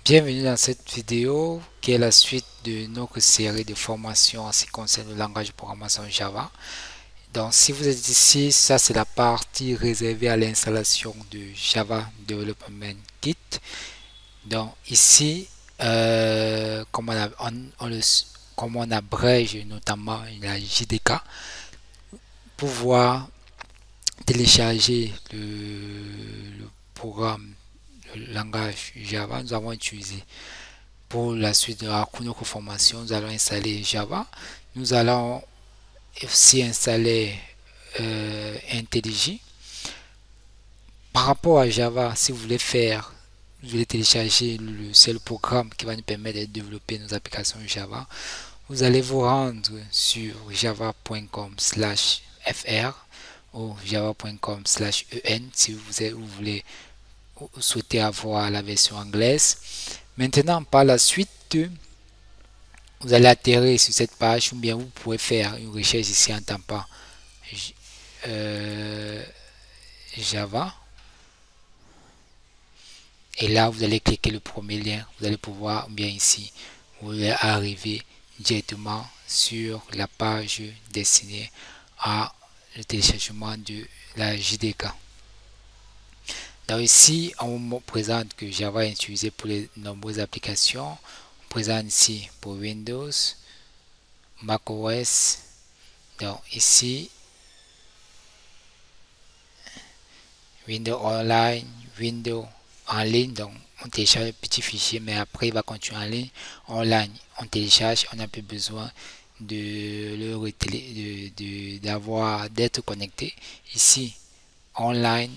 Bienvenue dans cette vidéo qui est la suite de notre série de formations en ce qui concerne le langage de programmation Java. Donc si vous êtes ici, ça c'est la partie réservée à l'installation de Java Development Kit. Donc ici, comme on abrège notamment la JDK, pour pouvoir télécharger le programme, le langage Java, nous avons utilisé pour la suite de notre formation, nous allons installer Java. Nous allons aussi installer IntelliJ. Par rapport à Java, si vous voulez télécharger le seul programme qui va nous permettre de développer nos applications Java, vous allez vous rendre sur java.com/fr ou java.com/en si vous voulez souhaitez avoir la version anglaise. Maintenant, par la suite, vous allez atterrir sur cette page ou bien vous pouvez faire une recherche ici en tapant Java. Et là, vous allez cliquer le premier lien. Vous allez pouvoir, bien ici, vous allez arriver directement sur la page destinée à le téléchargement de la JDK. Donc ici, on me présente que Java est utilisé pour les nombreuses applications. On présente ici pour Windows, macOS. Donc ici, Windows Online, Windows en ligne. Donc on télécharge un petit fichier, mais après il va continuer en ligne. Online, on télécharge, on n'a plus besoin d'être connecté. Ici, online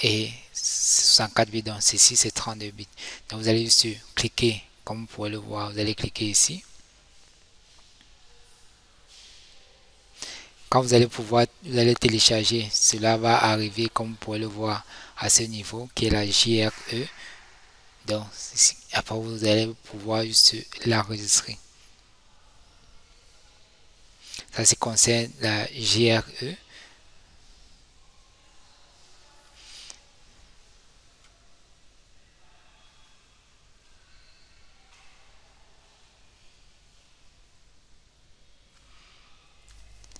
et 64 bits, donc ceci c'est 32 bits. Donc vous allez juste cliquer, comme vous pouvez le voir, vous allez cliquer ici. Quand vous allez télécharger, cela va arriver, comme vous pouvez le voir, à ce niveau qui est la JRE. Donc après vous allez pouvoir juste l'enregistrer. Ça se concerne la JRE.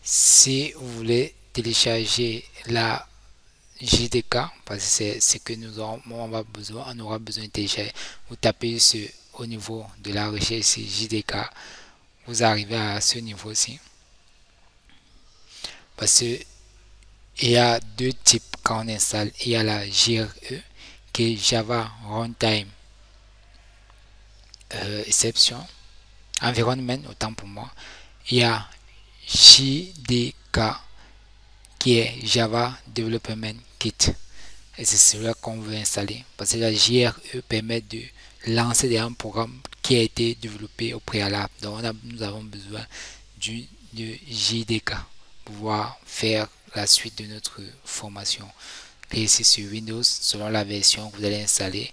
Si vous voulez télécharger la JDK, parce que c'est ce que on aura besoin de télécharger. Vous tapez au niveau de la recherche JDK, vous arrivez à ce niveau-ci. Parce que il y a deux types quand on installe. Il y a la JRE qui est Java Runtime Exception Environment, autant pour moi. Il y a JDK qui est Java Development Kit. Et c'est celui qu'on veut installer. Parce que la JRE permet de lancer un programme qui a été développé au préalable. Donc nous avons besoin de JDK pour pouvoir faire la suite de notre formation. Cliquez ici sur Windows selon la version que vous allez installer.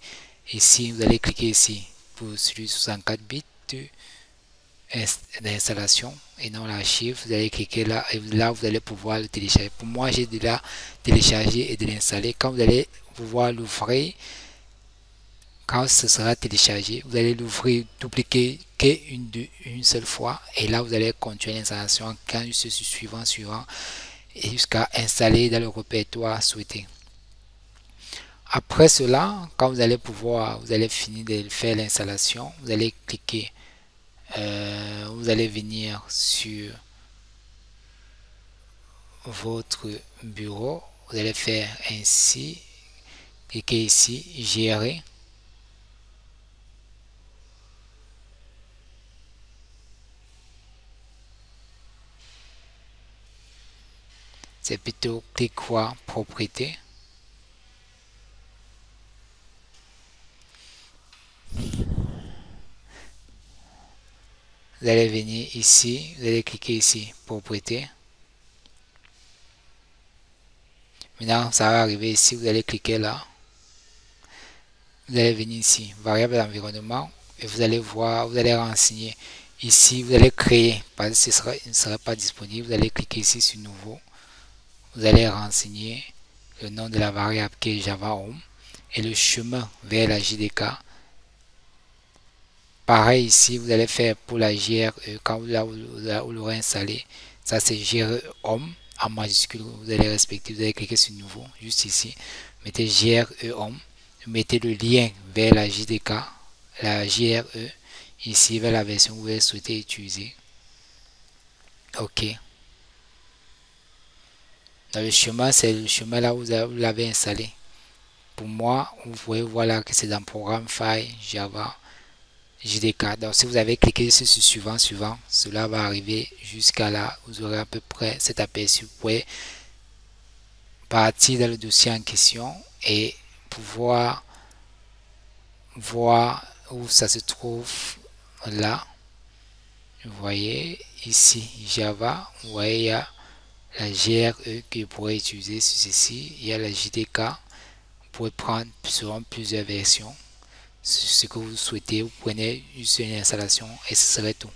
Ici, vous allez cliquer ici pour celui 64 bits d'installation et non l'archive. Vous allez cliquer là et là vous allez pouvoir le télécharger. Pour moi, j'ai déjà téléchargé et de l'installer. Quand vous allez pouvoir l'ouvrir, quand ce sera téléchargé, vous allez l'ouvrir, dupliquer une seule fois et là vous allez continuer l'installation quand ce suivant et jusqu'à installer dans le répertoire souhaité. Après cela, quand vous allez finir de faire l'installation, vous allez cliquer, vous allez venir sur votre bureau, vous allez faire ainsi, cliquez ici, gérer. C'est plutôt clic quoi, propriété. Vous allez venir ici, vous allez cliquer ici, propriété. Maintenant, ça va arriver ici, vous allez cliquer là. Vous allez venir ici, variable d'environnement, et vous allez voir, vous allez renseigner. Ici, vous allez créer, parce que ce ne sera pas disponible, vous allez cliquer ici sur nouveau. Vous allez renseigner le nom de la variable qui est Java Home et le chemin vers la JDK Pareil ici, vous allez faire pour la GRE quand vous l'aurez installé. Ça c'est GRE Home en majuscule. Vous allez respecter, vous allez cliquer sur nouveau juste ici. Mettez GRE Home, mettez le lien vers la JDK, la GRE ici vers la version que vous souhaitez utiliser. Ok. Dans le chemin, c'est le chemin là où vous l'avez installé. Pour moi, vous pouvez voir là que c'est dans Programme File Java JDK. Donc si vous avez cliqué sur ce suivant, cela va arriver jusqu'à là. Vous aurez à peu près cet aperçu. Vous pouvez partir dans le dossier en question et pouvoir voir où ça se trouve là. Vous voyez ici Java, vous voyez il y a la GRE que vous pourrez utiliser sur ceci, il y a la JDK, vous pouvez prendre selon plusieurs versions, ce que vous souhaitez, vous prenez juste une installation et ce serait tout.